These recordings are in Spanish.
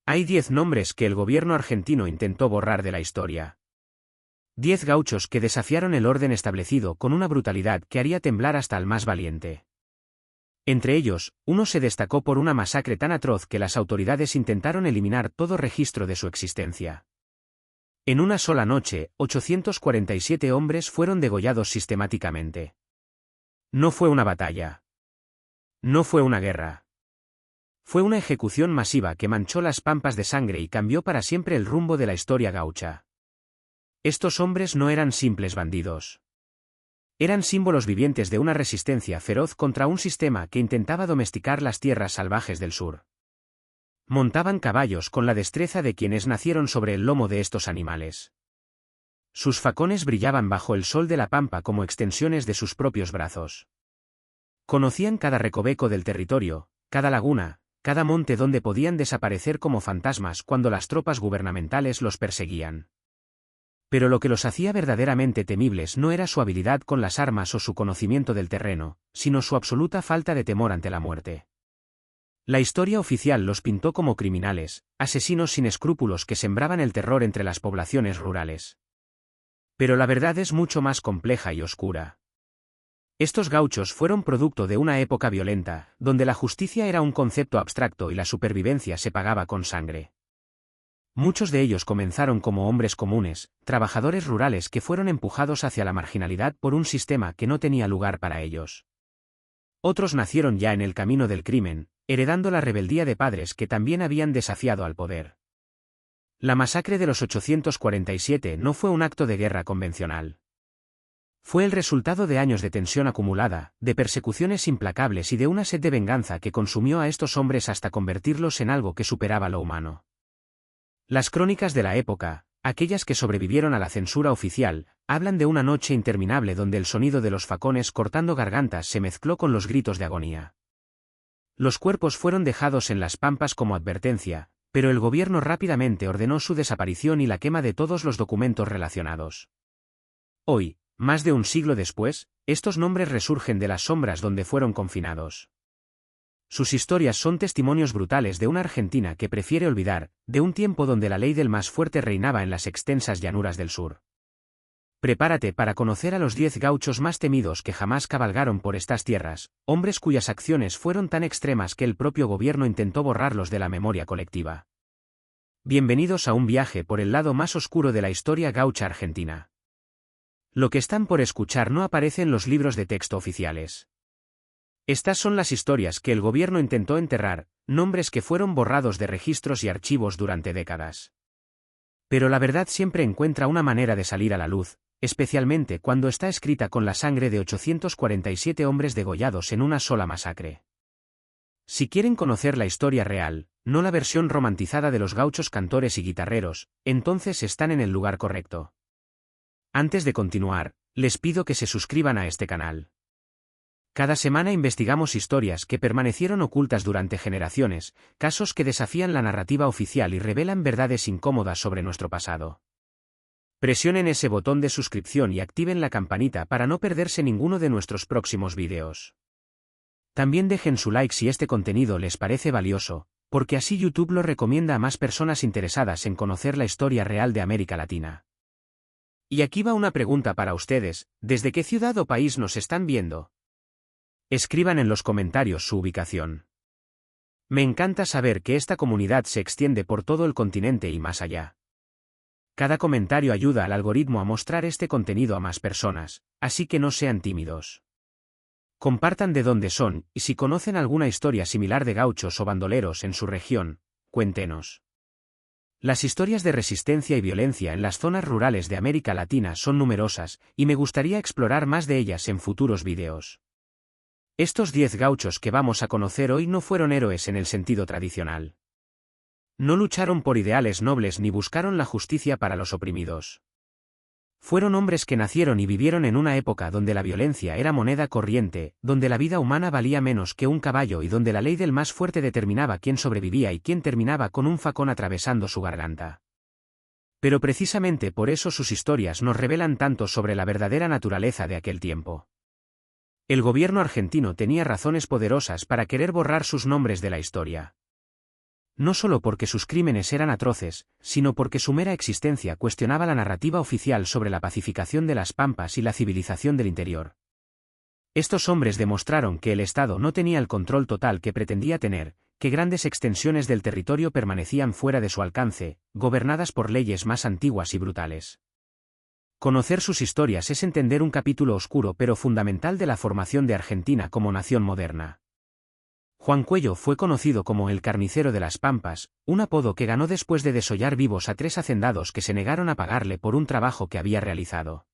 Hay 10 nombres que el gobierno argentino intentó borrar de la historia. 10 gauchos que desafiaron el orden establecido con una brutalidad que haría temblar hasta al más valiente. Entre ellos, uno se destacó por una masacre tan atroz que las autoridades intentaron eliminar todo registro de su existencia. En una sola noche, 847 hombres fueron degollados sistemáticamente. No fue una batalla. No fue una guerra. Fue una ejecución masiva que manchó las pampas de sangre y cambió para siempre el rumbo de la historia gaucha. Estos hombres no eran simples bandidos. Eran símbolos vivientes de una resistencia feroz contra un sistema que intentaba domesticar las tierras salvajes del sur. Montaban caballos con la destreza de quienes nacieron sobre el lomo de estos animales. Sus facones brillaban bajo el sol de la pampa como extensiones de sus propios brazos. Conocían cada recoveco del territorio, cada laguna, cada monte donde podían desaparecer como fantasmas cuando las tropas gubernamentales los perseguían. Pero lo que los hacía verdaderamente temibles no era su habilidad con las armas o su conocimiento del terreno, sino su absoluta falta de temor ante la muerte. La historia oficial los pintó como criminales, asesinos sin escrúpulos que sembraban el terror entre las poblaciones rurales. Pero la verdad es mucho más compleja y oscura. Estos gauchos fueron producto de una época violenta, donde la justicia era un concepto abstracto y la supervivencia se pagaba con sangre. Muchos de ellos comenzaron como hombres comunes, trabajadores rurales que fueron empujados hacia la marginalidad por un sistema que no tenía lugar para ellos. Otros nacieron ya en el camino del crimen, heredando la rebeldía de padres que también habían desafiado al poder. La masacre de los 847 no fue un acto de guerra convencional. Fue el resultado de años de tensión acumulada, de persecuciones implacables y de una sed de venganza que consumió a estos hombres hasta convertirlos en algo que superaba lo humano. Las crónicas de la época, aquellas que sobrevivieron a la censura oficial, hablan de una noche interminable donde el sonido de los facones cortando gargantas se mezcló con los gritos de agonía. Los cuerpos fueron dejados en las pampas como advertencia, pero el gobierno rápidamente ordenó su desaparición y la quema de todos los documentos relacionados. Hoy, más de un siglo después, estos nombres resurgen de las sombras donde fueron confinados. Sus historias son testimonios brutales de una Argentina que prefiere olvidar, de un tiempo donde la ley del más fuerte reinaba en las extensas llanuras del sur. Prepárate para conocer a los 10 gauchos más temidos que jamás cabalgaron por estas tierras, hombres cuyas acciones fueron tan extremas que el propio gobierno intentó borrarlos de la memoria colectiva. Bienvenidos a un viaje por el lado más oscuro de la historia gaucha argentina. Lo que están por escuchar no aparece en los libros de texto oficiales. Estas son las historias que el gobierno intentó enterrar, nombres que fueron borrados de registros y archivos durante décadas. Pero la verdad siempre encuentra una manera de salir a la luz, especialmente cuando está escrita con la sangre de 847 hombres degollados en una sola masacre. Si quieren conocer la historia real, no la versión romantizada de los gauchos cantores y guitarreros, entonces están en el lugar correcto. Antes de continuar, les pido que se suscriban a este canal. Cada semana investigamos historias que permanecieron ocultas durante generaciones, casos que desafían la narrativa oficial y revelan verdades incómodas sobre nuestro pasado. Presionen ese botón de suscripción y activen la campanita para no perderse ninguno de nuestros próximos vídeos. También dejen su like si este contenido les parece valioso, porque así YouTube lo recomienda a más personas interesadas en conocer la historia real de América Latina. Y aquí va una pregunta para ustedes: ¿desde qué ciudad o país nos están viendo? Escriban en los comentarios su ubicación. Me encanta saber que esta comunidad se extiende por todo el continente y más allá. Cada comentario ayuda al algoritmo a mostrar este contenido a más personas, así que no sean tímidos. Compartan de dónde son, y si conocen alguna historia similar de gauchos o bandoleros en su región, cuéntenos. Las historias de resistencia y violencia en las zonas rurales de América Latina son numerosas, y me gustaría explorar más de ellas en futuros videos. Estos 10 gauchos que vamos a conocer hoy no fueron héroes en el sentido tradicional. No lucharon por ideales nobles ni buscaron la justicia para los oprimidos. Fueron hombres que nacieron y vivieron en una época donde la violencia era moneda corriente, donde la vida humana valía menos que un caballo y donde la ley del más fuerte determinaba quién sobrevivía y quién terminaba con un facón atravesando su garganta. Pero precisamente por eso sus historias nos revelan tanto sobre la verdadera naturaleza de aquel tiempo. El gobierno argentino tenía razones poderosas para querer borrar sus nombres de la historia. No solo porque sus crímenes eran atroces, sino porque su mera existencia cuestionaba la narrativa oficial sobre la pacificación de las pampas y la civilización del interior. Estos hombres demostraron que el Estado no tenía el control total que pretendía tener, que grandes extensiones del territorio permanecían fuera de su alcance, gobernadas por leyes más antiguas y brutales. Conocer sus historias es entender un capítulo oscuro pero fundamental de la formación de Argentina como nación moderna. Juan Cuello fue conocido como el Carnicero de las Pampas, un apodo que ganó después de desollar vivos a 3 hacendados que se negaron a pagarle por un trabajo que había realizado.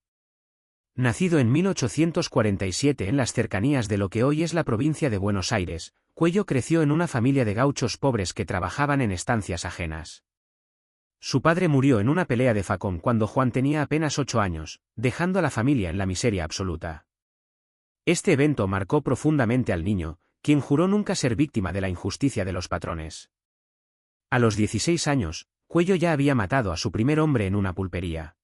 Nacido en 1847 en las cercanías de lo que hoy es la provincia de Buenos Aires, Cuello creció en una familia de gauchos pobres que trabajaban en estancias ajenas. Su padre murió en una pelea de facón cuando Juan tenía apenas 8 años, dejando a la familia en la miseria absoluta. Este evento marcó profundamente al niño, quien juró nunca ser víctima de la injusticia de los patrones. A los 16 años, Cuello ya había matado a su primer hombre en una pulpería.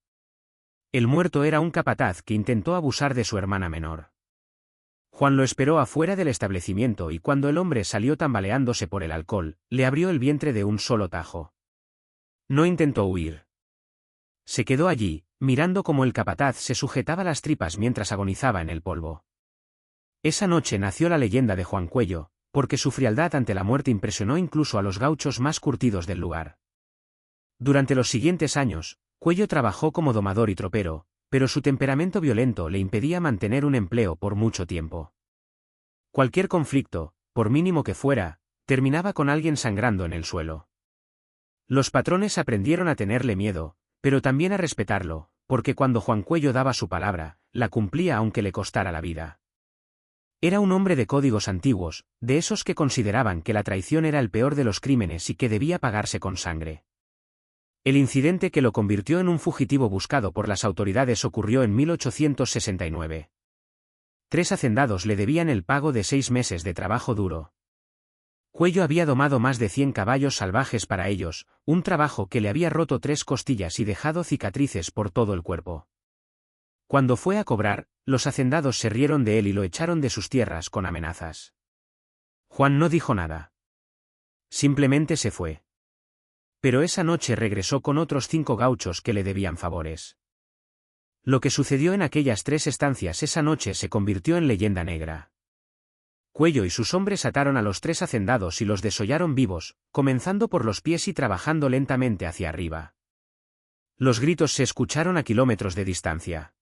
El muerto era un capataz que intentó abusar de su hermana menor. Juan lo esperó afuera del establecimiento y cuando el hombre salió tambaleándose por el alcohol, le abrió el vientre de un solo tajo. No intentó huir. Se quedó allí, mirando cómo el capataz se sujetaba las tripas mientras agonizaba en el polvo. Esa noche nació la leyenda de Juan Cuello, porque su frialdad ante la muerte impresionó incluso a los gauchos más curtidos del lugar. Durante los siguientes años, Cuello trabajó como domador y tropero, pero su temperamento violento le impedía mantener un empleo por mucho tiempo. Cualquier conflicto, por mínimo que fuera, terminaba con alguien sangrando en el suelo. Los patrones aprendieron a tenerle miedo, pero también a respetarlo, porque cuando Juan Cuello daba su palabra, la cumplía aunque le costara la vida. Era un hombre de códigos antiguos, de esos que consideraban que la traición era el peor de los crímenes y que debía pagarse con sangre. El incidente que lo convirtió en un fugitivo buscado por las autoridades ocurrió en 1869. 3 hacendados le debían el pago de 6 meses de trabajo duro. Cuello había domado más de 100 caballos salvajes para ellos, un trabajo que le había roto 3 costillas y dejado cicatrices por todo el cuerpo. Cuando fue a cobrar, los hacendados se rieron de él y lo echaron de sus tierras con amenazas. Juan no dijo nada. Simplemente se fue. Pero esa noche regresó con otros 5 gauchos que le debían favores. Lo que sucedió en aquellas 3 estancias esa noche se convirtió en leyenda negra. Cuello y sus hombres ataron a los 3 hacendados y los desollaron vivos, comenzando por los pies y trabajando lentamente hacia arriba. Los gritos se escucharon a kilómetros de distancia.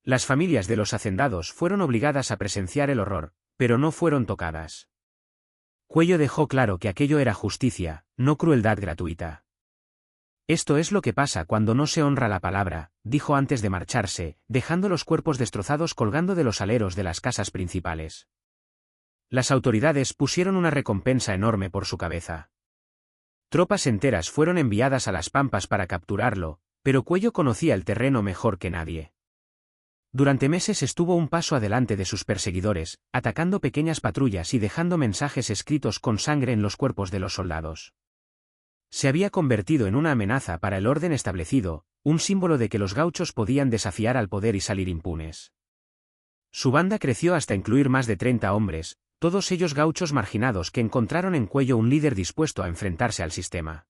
Las familias de los hacendados fueron obligadas a presenciar el horror, pero no fueron tocadas. Cuello dejó claro que aquello era justicia, no crueldad gratuita. Esto es lo que pasa cuando no se honra la palabra, dijo antes de marcharse, dejando los cuerpos destrozados colgando de los aleros de las casas principales. Las autoridades pusieron una recompensa enorme por su cabeza. Tropas enteras fueron enviadas a las Pampas para capturarlo, pero Cuello conocía el terreno mejor que nadie. Durante meses estuvo un paso adelante de sus perseguidores, atacando pequeñas patrullas y dejando mensajes escritos con sangre en los cuerpos de los soldados. Se había convertido en una amenaza para el orden establecido, un símbolo de que los gauchos podían desafiar al poder y salir impunes. Su banda creció hasta incluir más de 30 hombres, todos ellos gauchos marginados que encontraron en Cuello un líder dispuesto a enfrentarse al sistema.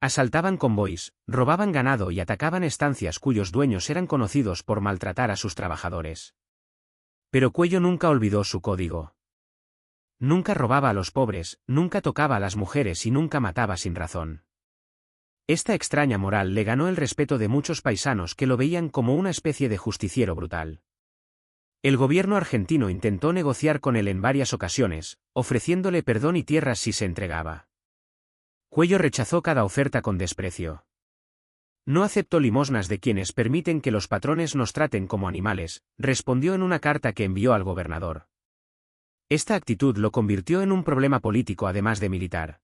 Asaltaban convoys, robaban ganado y atacaban estancias cuyos dueños eran conocidos por maltratar a sus trabajadores. Pero Cuello nunca olvidó su código. Nunca robaba a los pobres, nunca tocaba a las mujeres y nunca mataba sin razón. Esta extraña moral le ganó el respeto de muchos paisanos que lo veían como una especie de justiciero brutal. El gobierno argentino intentó negociar con él en varias ocasiones, ofreciéndole perdón y tierras si se entregaba. Cuello rechazó cada oferta con desprecio. No acepto limosnas de quienes permiten que los patrones nos traten como animales, respondió en una carta que envió al gobernador. Esta actitud lo convirtió en un problema político además de militar.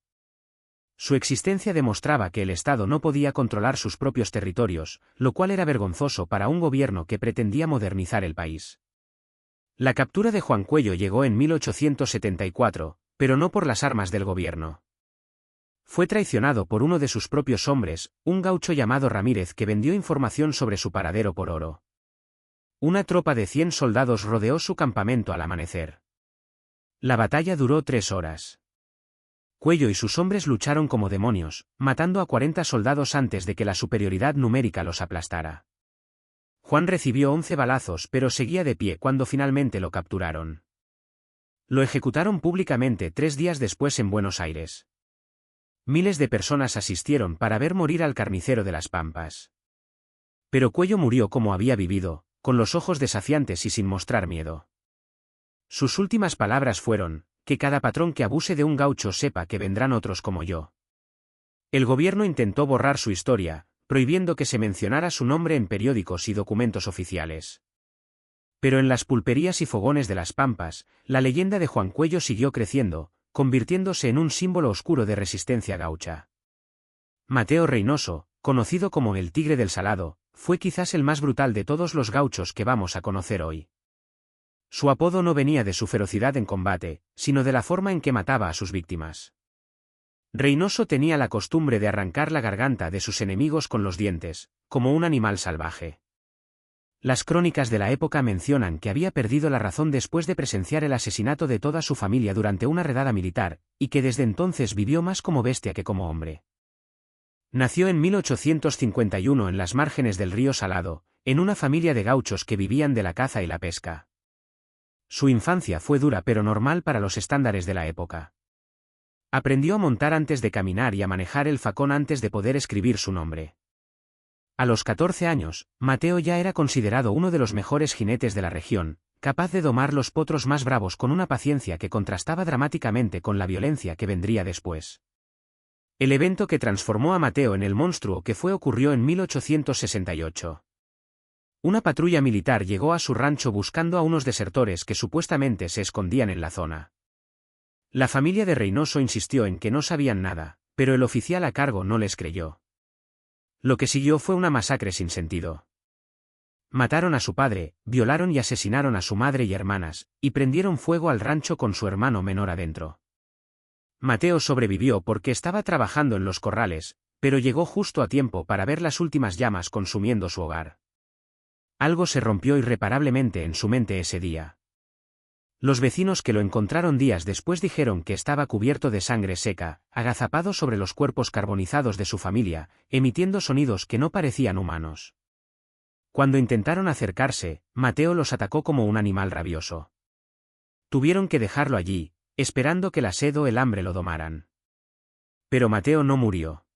Su existencia demostraba que el Estado no podía controlar sus propios territorios, lo cual era vergonzoso para un gobierno que pretendía modernizar el país. La captura de Juan Cuello llegó en 1874, pero no por las armas del gobierno. Fue traicionado por uno de sus propios hombres, un gaucho llamado Ramírez que vendió información sobre su paradero por oro. Una tropa de 100 soldados rodeó su campamento al amanecer. La batalla duró 3 horas. Cuello y sus hombres lucharon como demonios, matando a 40 soldados antes de que la superioridad numérica los aplastara. Juan recibió 11 balazos pero seguía de pie cuando finalmente lo capturaron. Lo ejecutaron públicamente 3 días después en Buenos Aires. Miles de personas asistieron para ver morir al carnicero de las Pampas. Pero Cuello murió como había vivido, con los ojos desafiantes y sin mostrar miedo. Sus últimas palabras fueron: que cada patrón que abuse de un gaucho sepa que vendrán otros como yo. El gobierno intentó borrar su historia, prohibiendo que se mencionara su nombre en periódicos y documentos oficiales. Pero en las pulperías y fogones de las Pampas, la leyenda de Juan Cuello siguió creciendo, convirtiéndose en un símbolo oscuro de resistencia gaucha. Mateo Reynoso, conocido como el Tigre del Salado, fue quizás el más brutal de todos los gauchos que vamos a conocer hoy. Su apodo no venía de su ferocidad en combate, sino de la forma en que mataba a sus víctimas. Reynoso tenía la costumbre de arrancar la garganta de sus enemigos con los dientes, como un animal salvaje. Las crónicas de la época mencionan que había perdido la razón después de presenciar el asesinato de toda su familia durante una redada militar, y que desde entonces vivió más como bestia que como hombre. Nació en 1851 en las márgenes del río Salado, en una familia de gauchos que vivían de la caza y la pesca. Su infancia fue dura pero normal para los estándares de la época. Aprendió a montar antes de caminar y a manejar el facón antes de poder escribir su nombre. A los 14 años, Mateo ya era considerado uno de los mejores jinetes de la región, capaz de domar los potros más bravos con una paciencia que contrastaba dramáticamente con la violencia que vendría después. El evento que transformó a Mateo en el monstruo que fue ocurrió en 1868. Una patrulla militar llegó a su rancho buscando a unos desertores que supuestamente se escondían en la zona. La familia de Reynoso insistió en que no sabían nada, pero el oficial a cargo no les creyó. Lo que siguió fue una masacre sin sentido. Mataron a su padre, violaron y asesinaron a su madre y hermanas, y prendieron fuego al rancho con su hermano menor adentro. Mateo sobrevivió porque estaba trabajando en los corrales, pero llegó justo a tiempo para ver las últimas llamas consumiendo su hogar. Algo se rompió irreparablemente en su mente ese día. Los vecinos que lo encontraron días después dijeron que estaba cubierto de sangre seca, agazapado sobre los cuerpos carbonizados de su familia, emitiendo sonidos que no parecían humanos. Cuando intentaron acercarse, Mateo los atacó como un animal rabioso. Tuvieron que dejarlo allí, esperando que la sed o el hambre lo domaran. Pero Mateo no murió.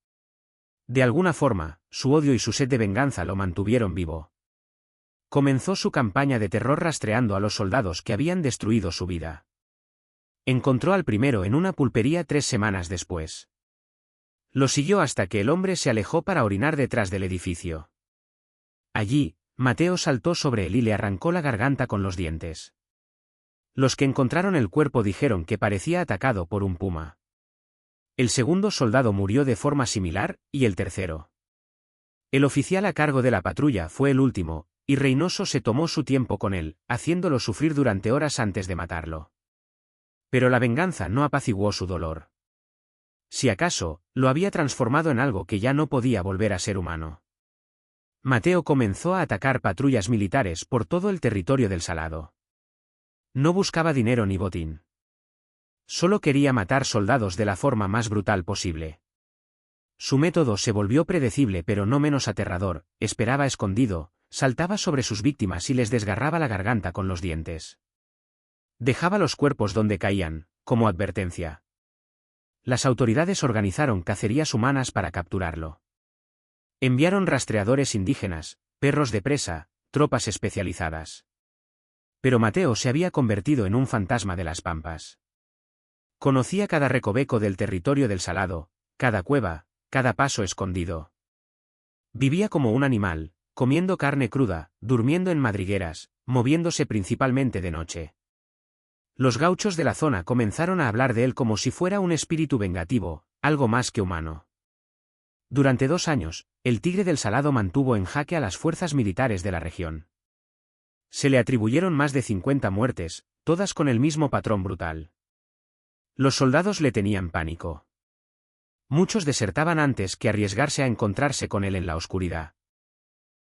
De alguna forma, su odio y su sed de venganza lo mantuvieron vivo. Comenzó su campaña de terror rastreando a los soldados que habían destruido su vida. Encontró al primero en una pulpería 3 semanas después. Lo siguió hasta que el hombre se alejó para orinar detrás del edificio. Allí, Mateo saltó sobre él y le arrancó la garganta con los dientes. Los que encontraron el cuerpo dijeron que parecía atacado por un puma. El segundo soldado murió de forma similar, y el tercero. El oficial a cargo de la patrulla fue el último, y Reynoso se tomó su tiempo con él, haciéndolo sufrir durante horas antes de matarlo. Pero la venganza no apaciguó su dolor. Si acaso, lo había transformado en algo que ya no podía volver a ser humano. Mateo comenzó a atacar patrullas militares por todo el territorio del Salado. No buscaba dinero ni botín. Solo quería matar soldados de la forma más brutal posible. Su método se volvió predecible pero no menos aterrador: esperaba escondido, saltaba sobre sus víctimas y les desgarraba la garganta con los dientes. Dejaba los cuerpos donde caían, como advertencia. Las autoridades organizaron cacerías humanas para capturarlo. Enviaron rastreadores indígenas, perros de presa, tropas especializadas. Pero Mateo se había convertido en un fantasma de las Pampas. Conocía cada recoveco del territorio del Salado, cada cueva, cada paso escondido. Vivía como un animal, comiendo carne cruda, durmiendo en madrigueras, moviéndose principalmente de noche. Los gauchos de la zona comenzaron a hablar de él como si fuera un espíritu vengativo, algo más que humano. Durante 2 años, el Tigre del Salado mantuvo en jaque a las fuerzas militares de la región. Se le atribuyeron más de 50 muertes, todas con el mismo patrón brutal. Los soldados le tenían pánico. Muchos desertaban antes que arriesgarse a encontrarse con él en la oscuridad.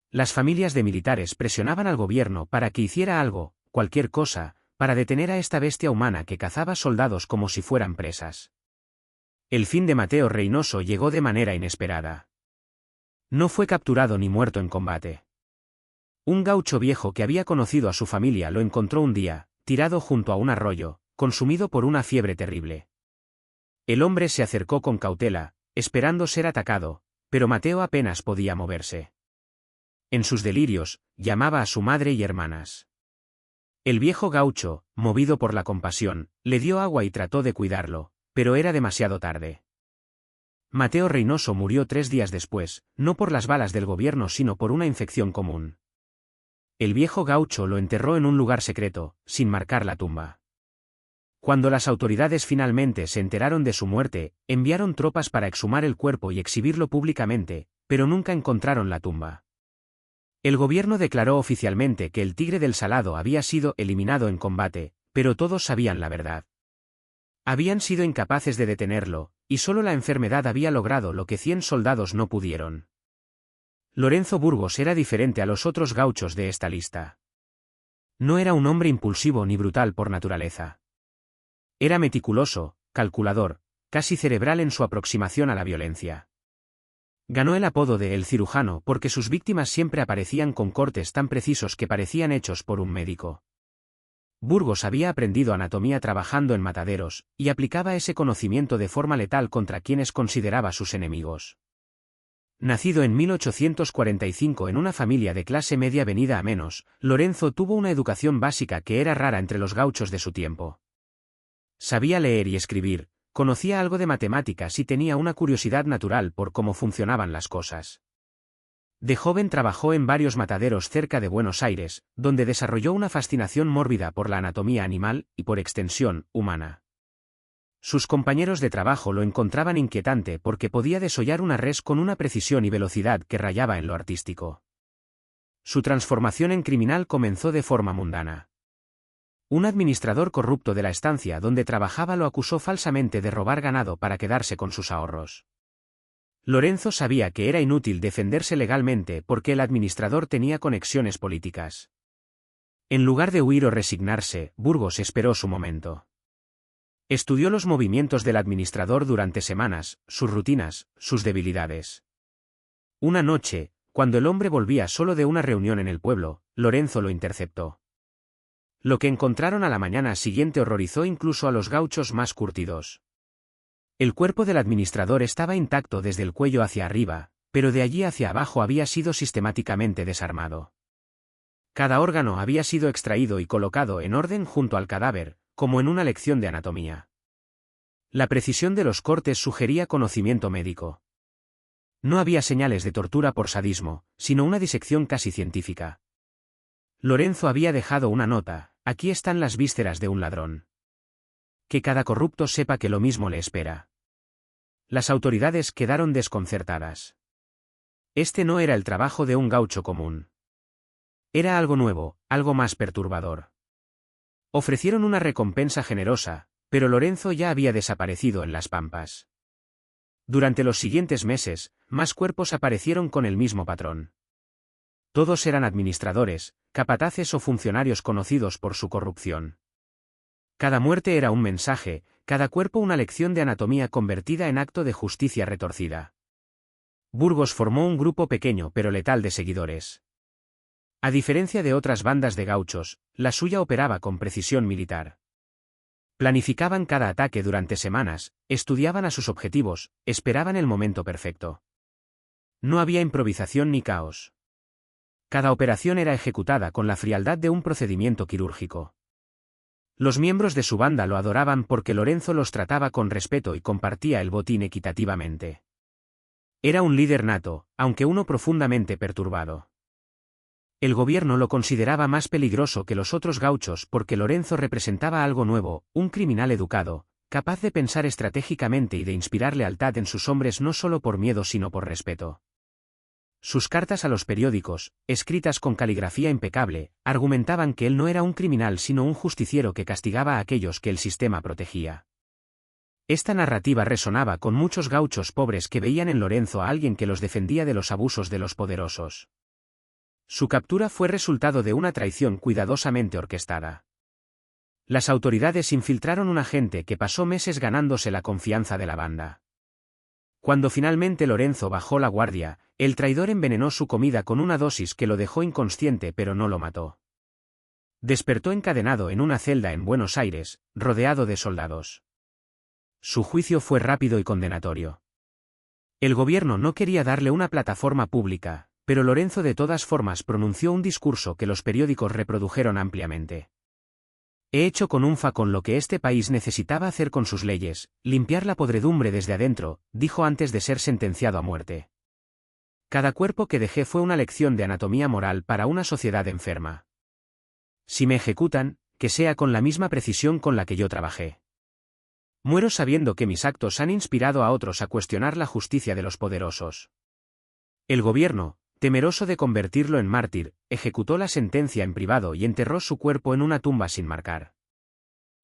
Las familias de militares presionaban al gobierno para que hiciera algo, cualquier cosa, para detener a esta bestia humana que cazaba soldados como si fueran presas. El fin de Mateo Reynoso llegó de manera inesperada. No fue capturado ni muerto en combate. Un gaucho viejo que había conocido a su familia lo encontró un día, tirado junto a un arroyo, consumido por una fiebre terrible. El hombre se acercó con cautela, esperando ser atacado, pero Mateo apenas podía moverse. En sus delirios, llamaba a su madre y hermanas. El viejo gaucho, movido por la compasión, le dio agua y trató de cuidarlo, pero era demasiado tarde. Mateo Reynoso murió 3 días después, no por las balas del gobierno sino por una infección común. El viejo gaucho lo enterró en un lugar secreto, sin marcar la tumba. Cuando las autoridades finalmente se enteraron de su muerte, enviaron tropas para exhumar el cuerpo y exhibirlo públicamente, pero nunca encontraron la tumba. El gobierno declaró oficialmente que el Tigre del Salado había sido eliminado en combate, pero todos sabían la verdad. Habían sido incapaces de detenerlo, y solo la enfermedad había logrado lo que 100 soldados no pudieron. Lorenzo Burgos era diferente a los otros gauchos de esta lista. No era un hombre impulsivo ni brutal por naturaleza. Era meticuloso, calculador, casi cerebral en su aproximación a la violencia. Ganó el apodo de El Cirujano porque sus víctimas siempre aparecían con cortes tan precisos que parecían hechos por un médico. Burgos había aprendido anatomía trabajando en mataderos, y aplicaba ese conocimiento de forma letal contra quienes consideraba sus enemigos. Nacido en 1845 en una familia de clase media venida a menos, Lorenzo tuvo una educación básica que era rara entre los gauchos de su tiempo. Sabía leer y escribir, conocía algo de matemáticas y tenía una curiosidad natural por cómo funcionaban las cosas. De joven trabajó en varios mataderos cerca de Buenos Aires, donde desarrolló una fascinación mórbida por la anatomía animal y, por extensión, humana. Sus compañeros de trabajo lo encontraban inquietante porque podía desollar una res con una precisión y velocidad que rayaba en lo artístico. Su transformación en criminal comenzó de forma mundana. Un administrador corrupto de la estancia donde trabajaba lo acusó falsamente de robar ganado para quedarse con sus ahorros. Lorenzo sabía que era inútil defenderse legalmente porque el administrador tenía conexiones políticas. En lugar de huir o resignarse, Burgos esperó su momento. Estudió los movimientos del administrador durante semanas, sus rutinas, sus debilidades. Una noche, cuando el hombre volvía solo de una reunión en el pueblo, Lorenzo lo interceptó. Lo que encontraron a la mañana siguiente horrorizó incluso a los gauchos más curtidos. El cuerpo del administrador estaba intacto desde el cuello hacia arriba, pero de allí hacia abajo había sido sistemáticamente desarmado. Cada órgano había sido extraído y colocado en orden junto al cadáver, como en una lección de anatomía. La precisión de los cortes sugería conocimiento médico. No había señales de tortura por sadismo, sino una disección casi científica. Lorenzo había dejado una nota: aquí están las vísceras de un ladrón. Que cada corrupto sepa que lo mismo le espera. Las autoridades quedaron desconcertadas. Este no era el trabajo de un gaucho común. Era algo nuevo, algo más perturbador. Ofrecieron una recompensa generosa, pero Lorenzo ya había desaparecido en las pampas. Durante los siguientes meses, más cuerpos aparecieron con el mismo patrón. Todos eran administradores, capataces o funcionarios conocidos por su corrupción. Cada muerte era un mensaje, cada cuerpo una lección de anatomía convertida en acto de justicia retorcida. Burgos formó un grupo pequeño pero letal de seguidores. A diferencia de otras bandas de gauchos, la suya operaba con precisión militar. Planificaban cada ataque durante semanas, estudiaban a sus objetivos, esperaban el momento perfecto. No había improvisación ni caos. Cada operación era ejecutada con la frialdad de un procedimiento quirúrgico. Los miembros de su banda lo adoraban porque Lorenzo los trataba con respeto y compartía el botín equitativamente. Era un líder nato, aunque uno profundamente perturbado. El gobierno lo consideraba más peligroso que los otros gauchos porque Lorenzo representaba algo nuevo, un criminal educado, capaz de pensar estratégicamente y de inspirar lealtad en sus hombres no solo por miedo sino por respeto. Sus cartas a los periódicos, escritas con caligrafía impecable, argumentaban que él no era un criminal sino un justiciero que castigaba a aquellos que el sistema protegía. Esta narrativa resonaba con muchos gauchos pobres que veían en Lorenzo a alguien que los defendía de los abusos de los poderosos. Su captura fue resultado de una traición cuidadosamente orquestada. Las autoridades infiltraron un agente que pasó meses ganándose la confianza de la banda. Cuando finalmente Lorenzo bajó la guardia, el traidor envenenó su comida con una dosis que lo dejó inconsciente pero no lo mató. Despertó encadenado en una celda en Buenos Aires, rodeado de soldados. Su juicio fue rápido y condenatorio. El gobierno no quería darle una plataforma pública, pero Lorenzo de todas formas pronunció un discurso que los periódicos reprodujeron ampliamente. He hecho con UNFA con lo que este país necesitaba hacer con sus leyes, limpiar la podredumbre desde adentro, dijo antes de ser sentenciado a muerte. Cada cuerpo que dejé fue una lección de anatomía moral para una sociedad enferma. Si me ejecutan, que sea con la misma precisión con la que yo trabajé. Muero sabiendo que mis actos han inspirado a otros a cuestionar la justicia de los poderosos. El gobierno, temeroso de convertirlo en mártir, ejecutó la sentencia en privado y enterró su cuerpo en una tumba sin marcar.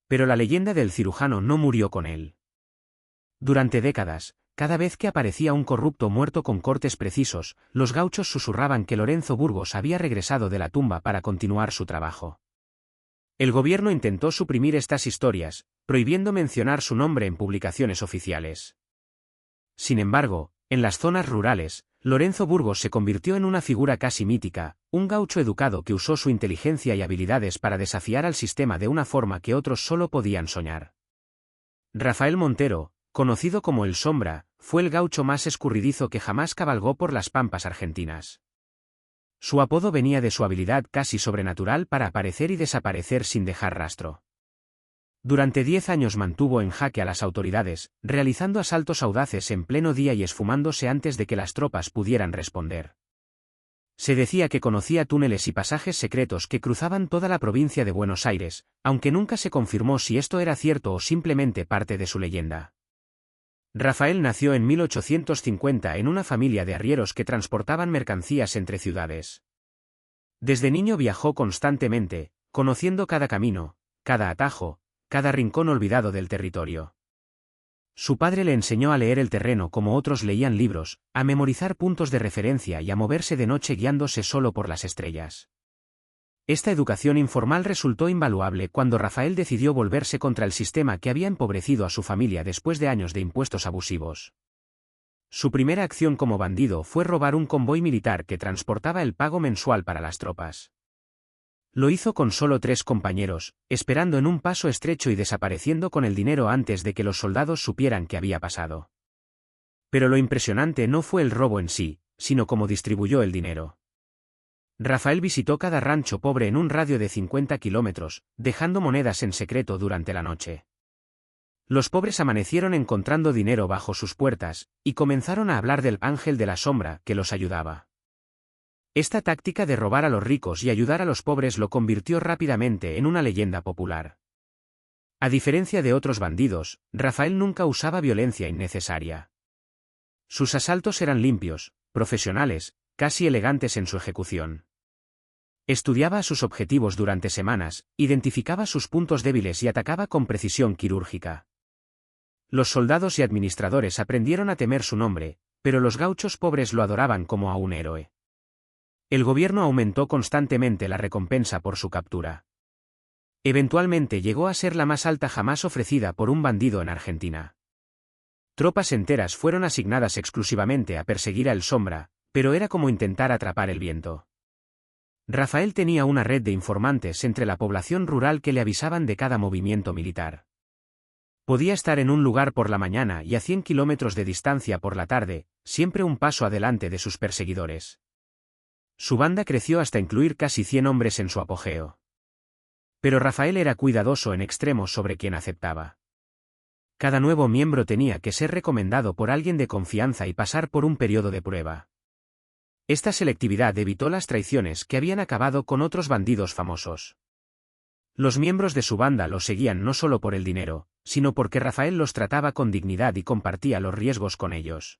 Pero la leyenda del cirujano no murió con él. Durante décadas, cada vez que aparecía un corrupto muerto con cortes precisos, los gauchos susurraban que Lorenzo Burgos había regresado de la tumba para continuar su trabajo. El gobierno intentó suprimir estas historias, prohibiendo mencionar su nombre en publicaciones oficiales. Sin embargo, en las zonas rurales, Lorenzo Burgos se convirtió en una figura casi mítica, un gaucho educado que usó su inteligencia y habilidades para desafiar al sistema de una forma que otros solo podían soñar. Rafael Montero, conocido como el Sombra, fue el gaucho más escurridizo que jamás cabalgó por las pampas argentinas. Su apodo venía de su habilidad casi sobrenatural para aparecer y desaparecer sin dejar rastro. Durante 10 años mantuvo en jaque a las autoridades, realizando asaltos audaces en pleno día y esfumándose antes de que las tropas pudieran responder. Se decía que conocía túneles y pasajes secretos que cruzaban toda la provincia de Buenos Aires, aunque nunca se confirmó si esto era cierto o simplemente parte de su leyenda. Rafael nació en 1850 en una familia de arrieros que transportaban mercancías entre ciudades. Desde niño viajó constantemente, conociendo cada camino, cada atajo, cada rincón olvidado del territorio. Su padre le enseñó a leer el terreno como otros leían libros, a memorizar puntos de referencia y a moverse de noche guiándose solo por las estrellas. Esta educación informal resultó invaluable cuando Rafael decidió volverse contra el sistema que había empobrecido a su familia después de años de impuestos abusivos. Su primera acción como bandido fue robar un convoy militar que transportaba el pago mensual para las tropas. Lo hizo con solo 3 compañeros, esperando en un paso estrecho y desapareciendo con el dinero antes de que los soldados supieran qué había pasado. Pero lo impresionante no fue el robo en sí, sino cómo distribuyó el dinero. Rafael visitó cada rancho pobre en un radio de 50 kilómetros, dejando monedas en secreto durante la noche. Los pobres amanecieron encontrando dinero bajo sus puertas, y comenzaron a hablar del ángel de la sombra que los ayudaba. Esta táctica de robar a los ricos y ayudar a los pobres lo convirtió rápidamente en una leyenda popular. A diferencia de otros bandidos, Rafael nunca usaba violencia innecesaria. Sus asaltos eran limpios, profesionales, casi elegantes en su ejecución. Estudiaba sus objetivos durante semanas, identificaba sus puntos débiles y atacaba con precisión quirúrgica. Los soldados y administradores aprendieron a temer su nombre, pero los gauchos pobres lo adoraban como a un héroe. El gobierno aumentó constantemente la recompensa por su captura. Eventualmente llegó a ser la más alta jamás ofrecida por un bandido en Argentina. Tropas enteras fueron asignadas exclusivamente a perseguir a El Sombra, pero era como intentar atrapar el viento. Rafael tenía una red de informantes entre la población rural que le avisaban de cada movimiento militar. Podía estar en un lugar por la mañana y a 100 kilómetros de distancia por la tarde, siempre un paso adelante de sus perseguidores. Su banda creció hasta incluir casi 100 hombres en su apogeo. Pero Rafael era cuidadoso en extremo sobre quien aceptaba. Cada nuevo miembro tenía que ser recomendado por alguien de confianza y pasar por un periodo de prueba. Esta selectividad evitó las traiciones que habían acabado con otros bandidos famosos. Los miembros de su banda lo seguían no solo por el dinero, sino porque Rafael los trataba con dignidad y compartía los riesgos con ellos.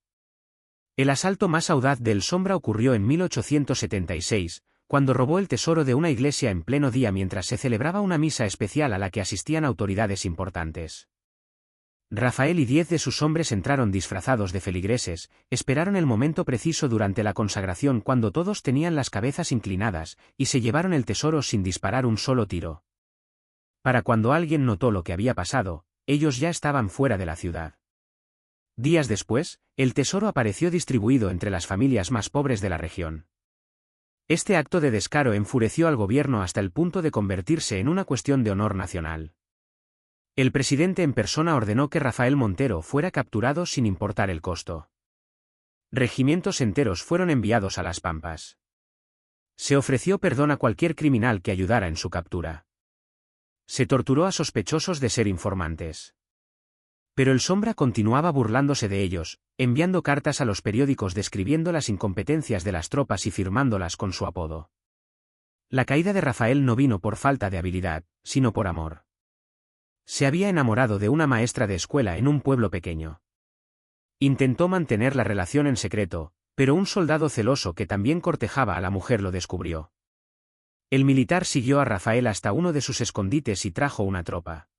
El asalto más audaz del Sombra ocurrió en 1876, cuando robó el tesoro de una iglesia en pleno día mientras se celebraba una misa especial a la que asistían autoridades importantes. Rafael y 10 de sus hombres entraron disfrazados de feligreses, esperaron el momento preciso durante la consagración cuando todos tenían las cabezas inclinadas, y se llevaron el tesoro sin disparar un solo tiro. Para cuando alguien notó lo que había pasado, ellos ya estaban fuera de la ciudad. Días después, el tesoro apareció distribuido entre las familias más pobres de la región. Este acto de descaro enfureció al gobierno hasta el punto de convertirse en una cuestión de honor nacional. El presidente en persona ordenó que Rafael Montero fuera capturado sin importar el costo. Regimientos enteros fueron enviados a las Pampas. Se ofreció perdón a cualquier criminal que ayudara en su captura. Se torturó a sospechosos de ser informantes. Pero el Sombra continuaba burlándose de ellos, enviando cartas a los periódicos describiendo las incompetencias de las tropas y firmándolas con su apodo. La caída de Rafael no vino por falta de habilidad, sino por amor. Se había enamorado de una maestra de escuela en un pueblo pequeño. Intentó mantener la relación en secreto, pero un soldado celoso que también cortejaba a la mujer lo descubrió. El militar siguió a Rafael hasta uno de sus escondites y trajo una tropa.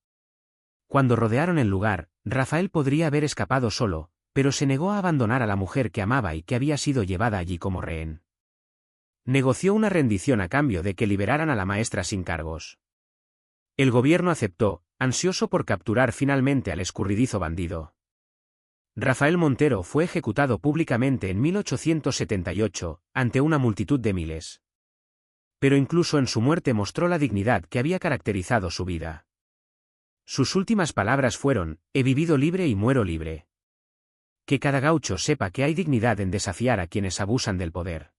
Cuando rodearon el lugar, Rafael podría haber escapado solo, pero se negó a abandonar a la mujer que amaba y que había sido llevada allí como rehén. Negoció una rendición a cambio de que liberaran a la maestra sin cargos. El gobierno aceptó, ansioso por capturar finalmente al escurridizo bandido. Rafael Montero fue ejecutado públicamente en 1878, ante una multitud de miles. Pero incluso en su muerte mostró la dignidad que había caracterizado su vida. Sus últimas palabras fueron: «He vivido libre y muero libre». Que cada gaucho sepa que hay dignidad en desafiar a quienes abusan del poder.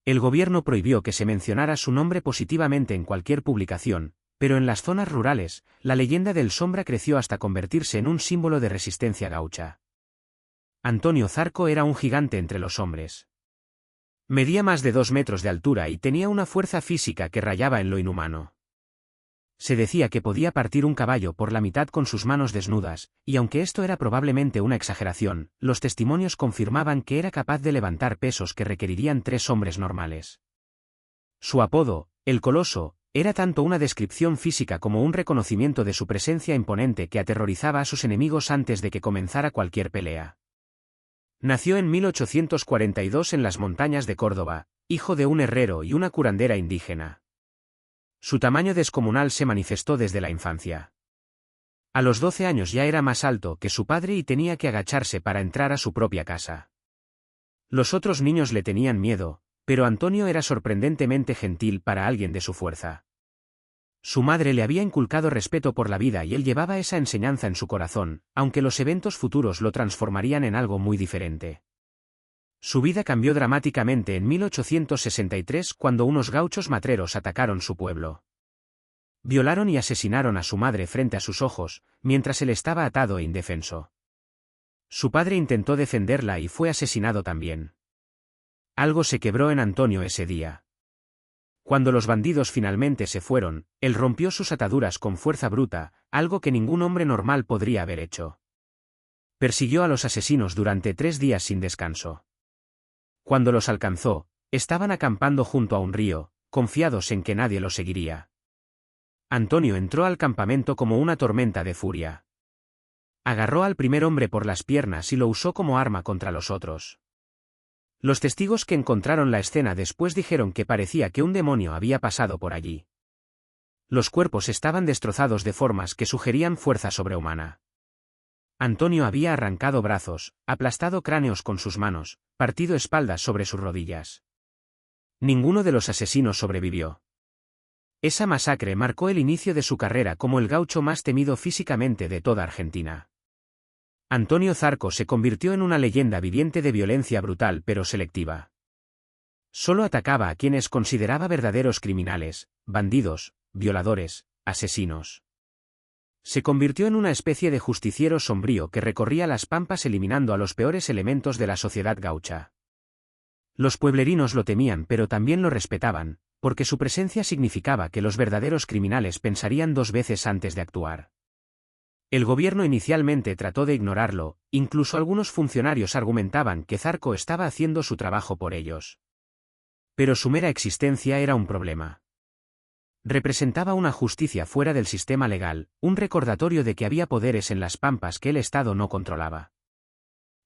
El gobierno prohibió que se mencionara su nombre positivamente en cualquier publicación, pero en las zonas rurales, la leyenda del Sombra creció hasta convertirse en un símbolo de resistencia gaucha. Antonio Zarco era un gigante entre los hombres. Medía más de 2 metros de altura y tenía una fuerza física que rayaba en lo inhumano. Se decía que podía partir un caballo por la mitad con sus manos desnudas, y aunque esto era probablemente una exageración, los testimonios confirmaban que era capaz de levantar pesos que requerirían 3 hombres normales. Su apodo, el Coloso, era tanto una descripción física como un reconocimiento de su presencia imponente que aterrorizaba a sus enemigos antes de que comenzara cualquier pelea. Nació en 1842 en las montañas de Córdoba, hijo de un herrero y una curandera indígena. Su tamaño descomunal se manifestó desde la infancia. A los 12 años ya era más alto que su padre y tenía que agacharse para entrar a su propia casa. Los otros niños le tenían miedo, pero Antonio era sorprendentemente gentil para alguien de su fuerza. Su madre le había inculcado respeto por la vida y él llevaba esa enseñanza en su corazón, aunque los eventos futuros lo transformarían en algo muy diferente. Su vida cambió dramáticamente en 1863 cuando unos gauchos matreros atacaron su pueblo. Violaron y asesinaron a su madre frente a sus ojos, mientras él estaba atado e indefenso. Su padre intentó defenderla y fue asesinado también. Algo se quebró en Antonio ese día. Cuando los bandidos finalmente se fueron, él rompió sus ataduras con fuerza bruta, algo que ningún hombre normal podría haber hecho. Persiguió a los asesinos durante 3 días sin descanso. Cuando los alcanzó, estaban acampando junto a un río, confiados en que nadie los seguiría. Antonio entró al campamento como una tormenta de furia. Agarró al primer hombre por las piernas y lo usó como arma contra los otros. Los testigos que encontraron la escena después dijeron que parecía que un demonio había pasado por allí. Los cuerpos estaban destrozados de formas que sugerían fuerza sobrehumana. Antonio había arrancado brazos, aplastado cráneos con sus manos, partido espaldas sobre sus rodillas. Ninguno de los asesinos sobrevivió. Esa masacre marcó el inicio de su carrera como el gaucho más temido físicamente de toda Argentina. Antonio Zarco se convirtió en una leyenda viviente de violencia brutal pero selectiva. Solo atacaba a quienes consideraba verdaderos criminales, bandidos, violadores, asesinos. Se convirtió en una especie de justiciero sombrío que recorría las pampas eliminando a los peores elementos de la sociedad gaucha. Los pueblerinos lo temían pero también lo respetaban, porque su presencia significaba que los verdaderos criminales pensarían 2 veces antes de actuar. El gobierno inicialmente trató de ignorarlo, incluso algunos funcionarios argumentaban que Zarco estaba haciendo su trabajo por ellos. Pero su mera existencia era un problema. Representaba una justicia fuera del sistema legal, un recordatorio de que había poderes en las pampas que el Estado no controlaba.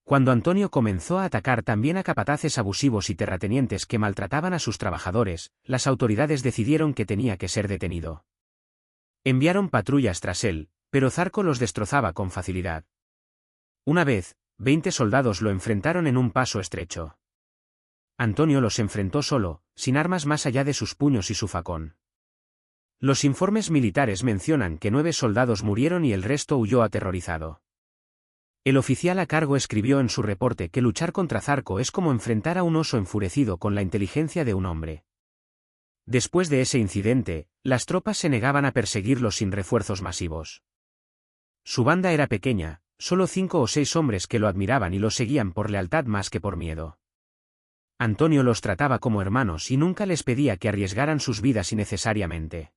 Cuando Antonio comenzó a atacar también a capataces abusivos y terratenientes que maltrataban a sus trabajadores, las autoridades decidieron que tenía que ser detenido. Enviaron patrullas tras él, pero Zarco los destrozaba con facilidad. Una vez, 20 soldados lo enfrentaron en un paso estrecho. Antonio los enfrentó solo, sin armas más allá de sus puños y su facón. Los informes militares mencionan que 9 soldados murieron y el resto huyó aterrorizado. El oficial a cargo escribió en su reporte que luchar contra Zarco es como enfrentar a un oso enfurecido con la inteligencia de un hombre. Después de ese incidente, las tropas se negaban a perseguirlo sin refuerzos masivos. Su banda era pequeña, solo 5 o 6 hombres que lo admiraban y lo seguían por lealtad más que por miedo. Antonio los trataba como hermanos y nunca les pedía que arriesgaran sus vidas innecesariamente.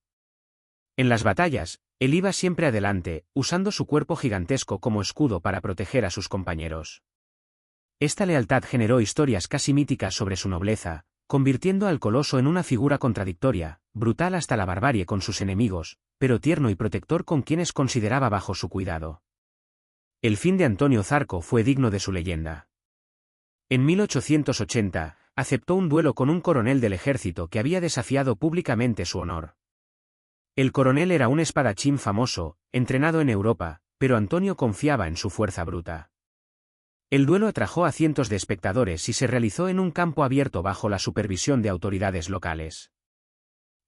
En las batallas, él iba siempre adelante, usando su cuerpo gigantesco como escudo para proteger a sus compañeros. Esta lealtad generó historias casi míticas sobre su nobleza, convirtiendo al coloso en una figura contradictoria, brutal hasta la barbarie con sus enemigos, pero tierno y protector con quienes consideraba bajo su cuidado. El fin de Antonio Zarco fue digno de su leyenda. En 1880, aceptó un duelo con un coronel del ejército que había desafiado públicamente su honor. El coronel era un espadachín famoso, entrenado en Europa, pero Antonio confiaba en su fuerza bruta. El duelo atrajo a cientos de espectadores y se realizó en un campo abierto bajo la supervisión de autoridades locales.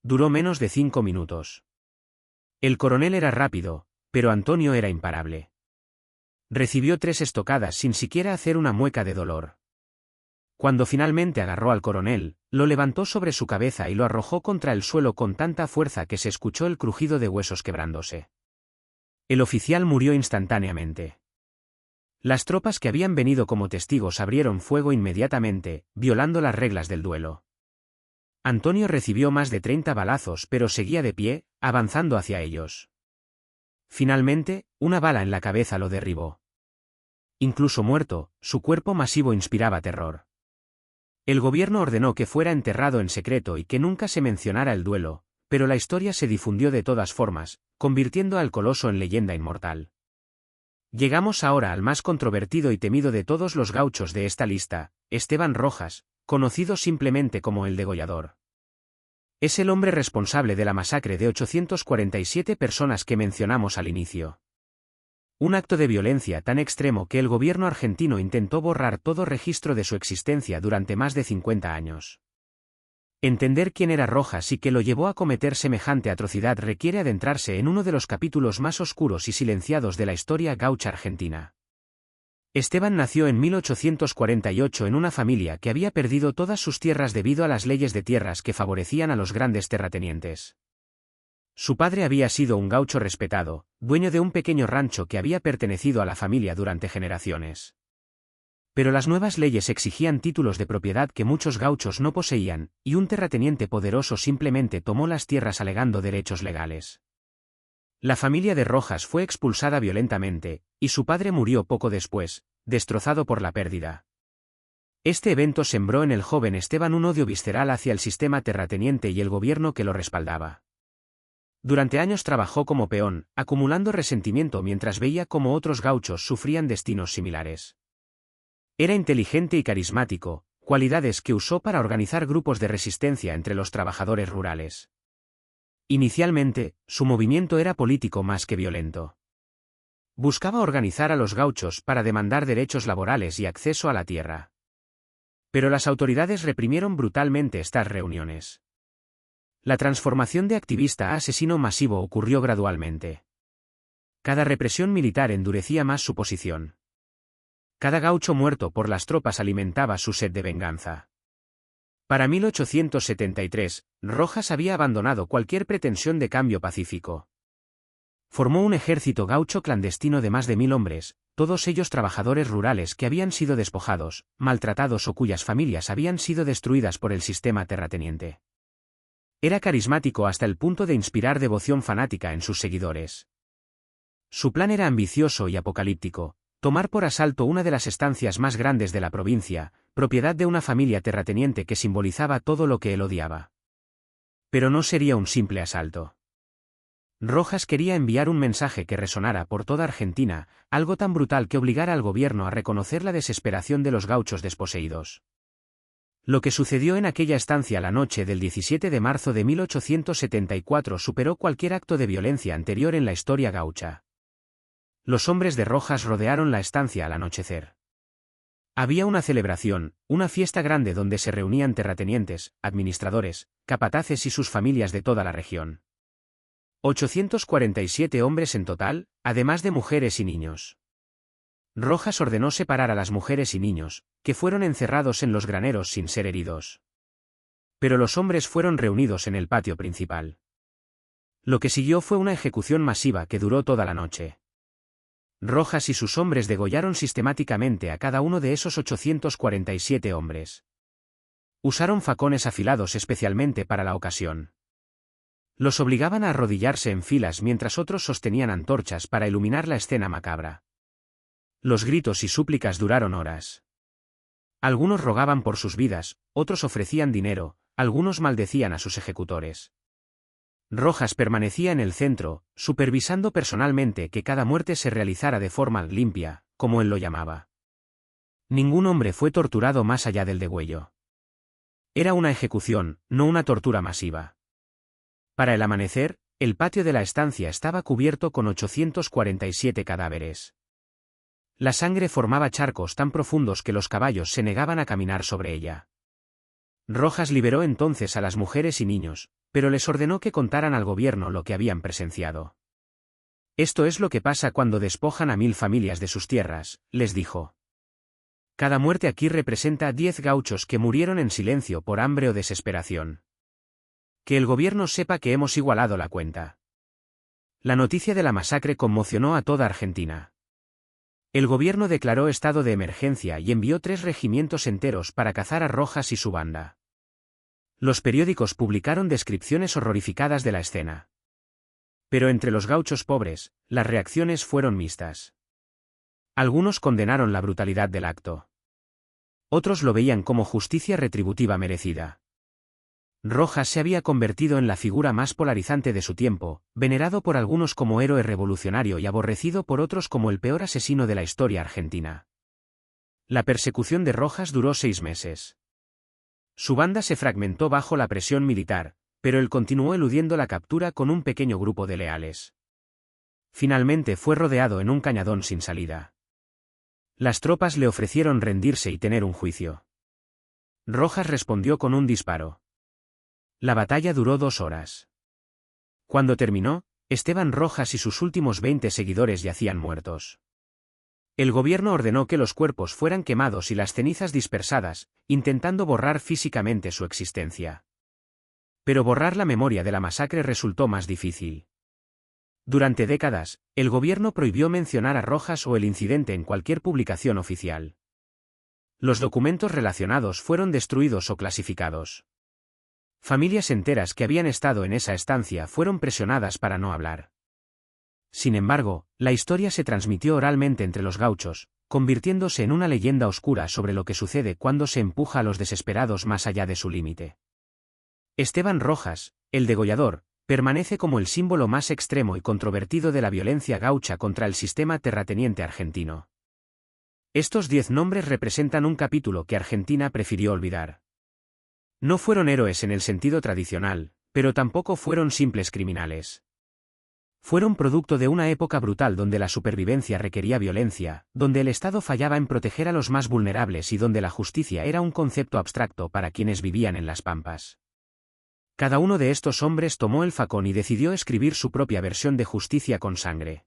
Duró menos de 5 minutos. El coronel era rápido, pero Antonio era imparable. Recibió 3 estocadas sin siquiera hacer una mueca de dolor. Cuando finalmente agarró al coronel, lo levantó sobre su cabeza y lo arrojó contra el suelo con tanta fuerza que se escuchó el crujido de huesos quebrándose. El oficial murió instantáneamente. Las tropas que habían venido como testigos abrieron fuego inmediatamente, violando las reglas del duelo. Antonio recibió más de 30 balazos pero seguía de pie, avanzando hacia ellos. Finalmente, una bala en la cabeza lo derribó. Incluso muerto, su cuerpo masivo inspiraba terror. El gobierno ordenó que fuera enterrado en secreto y que nunca se mencionara el duelo, pero la historia se difundió de todas formas, convirtiendo al coloso en leyenda inmortal. Llegamos ahora al más controvertido y temido de todos los gauchos de esta lista, Esteban Rojas, conocido simplemente como el Degollador. Es el hombre responsable de la masacre de 847 personas que mencionamos al inicio. Un acto de violencia tan extremo que el gobierno argentino intentó borrar todo registro de su existencia durante más de 50 años. Entender quién era Rojas y qué lo llevó a cometer semejante atrocidad requiere adentrarse en uno de los capítulos más oscuros y silenciados de la historia gaucha argentina. Esteban nació en 1848 en una familia que había perdido todas sus tierras debido a las leyes de tierras que favorecían a los grandes terratenientes. Su padre había sido un gaucho respetado, dueño de un pequeño rancho que había pertenecido a la familia durante generaciones. Pero las nuevas leyes exigían títulos de propiedad que muchos gauchos no poseían, y un terrateniente poderoso simplemente tomó las tierras alegando derechos legales. La familia de Rojas fue expulsada violentamente, y su padre murió poco después, destrozado por la pérdida. Este evento sembró en el joven Esteban un odio visceral hacia el sistema terrateniente y el gobierno que lo respaldaba. Durante años trabajó como peón, acumulando resentimiento mientras veía cómo otros gauchos sufrían destinos similares. Era inteligente y carismático, cualidades que usó para organizar grupos de resistencia entre los trabajadores rurales. Inicialmente, su movimiento era político más que violento. Buscaba organizar a los gauchos para demandar derechos laborales y acceso a la tierra. Pero las autoridades reprimieron brutalmente estas reuniones. La transformación de activista a asesino masivo ocurrió gradualmente. Cada represión militar endurecía más su posición. Cada gaucho muerto por las tropas alimentaba su sed de venganza. Para 1873, Rojas había abandonado cualquier pretensión de cambio pacífico. Formó un ejército gaucho clandestino de más de 1000 hombres, todos ellos trabajadores rurales que habían sido despojados, maltratados o cuyas familias habían sido destruidas por el sistema terrateniente. Era carismático hasta el punto de inspirar devoción fanática en sus seguidores. Su plan era ambicioso y apocalíptico: tomar por asalto una de las estancias más grandes de la provincia, propiedad de una familia terrateniente que simbolizaba todo lo que él odiaba. Pero no sería un simple asalto. Rojas quería enviar un mensaje que resonara por toda Argentina, algo tan brutal que obligara al gobierno a reconocer la desesperación de los gauchos desposeídos. Lo que sucedió en aquella estancia la noche del 17 de marzo de 1874 superó cualquier acto de violencia anterior en la historia gaucha. Los hombres de Rojas rodearon la estancia al anochecer. Había una celebración, una fiesta grande donde se reunían terratenientes, administradores, capataces y sus familias de toda la región. 847 hombres en total, además de mujeres y niños. Rojas ordenó separar a las mujeres y niños, que fueron encerrados en los graneros sin ser heridos. Pero los hombres fueron reunidos en el patio principal. Lo que siguió fue una ejecución masiva que duró toda la noche. Rojas y sus hombres degollaron sistemáticamente a cada uno de esos 847 hombres. Usaron facones afilados especialmente para la ocasión. Los obligaban a arrodillarse en filas mientras otros sostenían antorchas para iluminar la escena macabra. Los gritos y súplicas duraron horas. Algunos rogaban por sus vidas, otros ofrecían dinero, algunos maldecían a sus ejecutores. Rojas permanecía en el centro, supervisando personalmente que cada muerte se realizara de forma limpia, como él lo llamaba. Ningún hombre fue torturado más allá del degüello. Era una ejecución, no una tortura masiva. Para el amanecer, el patio de la estancia estaba cubierto con 847 cadáveres. La sangre formaba charcos tan profundos que los caballos se negaban a caminar sobre ella. Rojas liberó entonces a las mujeres y niños, pero les ordenó que contaran al gobierno lo que habían presenciado. Esto es lo que pasa cuando despojan a 1000 familias de sus tierras, les dijo. Cada muerte aquí representa 10 gauchos que murieron en silencio por hambre o desesperación. Que el gobierno sepa que hemos igualado la cuenta. La noticia de la masacre conmocionó a toda Argentina. El gobierno declaró estado de emergencia y envió 3 regimientos enteros para cazar a Rojas y su banda. Los periódicos publicaron descripciones horrorificadas de la escena. Pero entre los gauchos pobres, las reacciones fueron mixtas. Algunos condenaron la brutalidad del acto. Otros lo veían como justicia retributiva merecida. Rojas se había convertido en la figura más polarizante de su tiempo, venerado por algunos como héroe revolucionario y aborrecido por otros como el peor asesino de la historia argentina. La persecución de Rojas duró 6 meses. Su banda se fragmentó bajo la presión militar, pero él continuó eludiendo la captura con un pequeño grupo de leales. Finalmente fue rodeado en un cañadón sin salida. Las tropas le ofrecieron rendirse y tener un juicio. Rojas respondió con un disparo. La batalla duró 2 horas. Cuando terminó, Esteban Rojas y sus últimos 20 seguidores yacían muertos. El gobierno ordenó que los cuerpos fueran quemados y las cenizas dispersadas, intentando borrar físicamente su existencia. Pero borrar la memoria de la masacre resultó más difícil. Durante décadas, el gobierno prohibió mencionar a Rojas o el incidente en cualquier publicación oficial. Los documentos relacionados fueron destruidos o clasificados. Familias enteras que habían estado en esa estancia fueron presionadas para no hablar. Sin embargo, la historia se transmitió oralmente entre los gauchos, convirtiéndose en una leyenda oscura sobre lo que sucede cuando se empuja a los desesperados más allá de su límite. Esteban Rojas, el degollador, permanece como el símbolo más extremo y controvertido de la violencia gaucha contra el sistema terrateniente argentino. Estos 10 nombres representan un capítulo que Argentina prefirió olvidar. No fueron héroes en el sentido tradicional, pero tampoco fueron simples criminales. Fueron producto de una época brutal donde la supervivencia requería violencia, donde el Estado fallaba en proteger a los más vulnerables y donde la justicia era un concepto abstracto para quienes vivían en las pampas. Cada uno de estos hombres tomó el facón y decidió escribir su propia versión de justicia con sangre.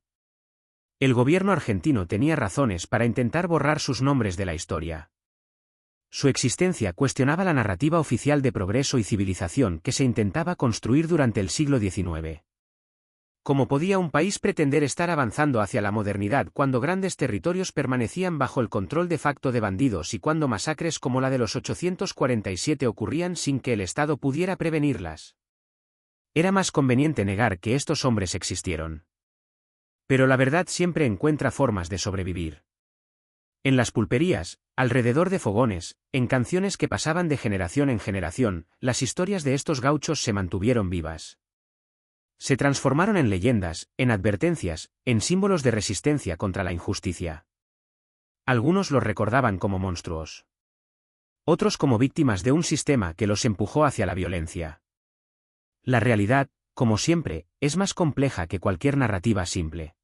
El gobierno argentino tenía razones para intentar borrar sus nombres de la historia. Su existencia cuestionaba la narrativa oficial de progreso y civilización que se intentaba construir durante el siglo XIX. ¿Cómo podía un país pretender estar avanzando hacia la modernidad cuando grandes territorios permanecían bajo el control de facto de bandidos y cuando masacres como la de los 847 ocurrían sin que el Estado pudiera prevenirlas? Era más conveniente negar que estos hombres existieron. Pero la verdad siempre encuentra formas de sobrevivir. En las pulperías, alrededor de fogones, en canciones que pasaban de generación en generación, las historias de estos gauchos se mantuvieron vivas. Se transformaron en leyendas, en advertencias, en símbolos de resistencia contra la injusticia. Algunos los recordaban como monstruos. Otros como víctimas de un sistema que los empujó hacia la violencia. La realidad, como siempre, es más compleja que cualquier narrativa simple.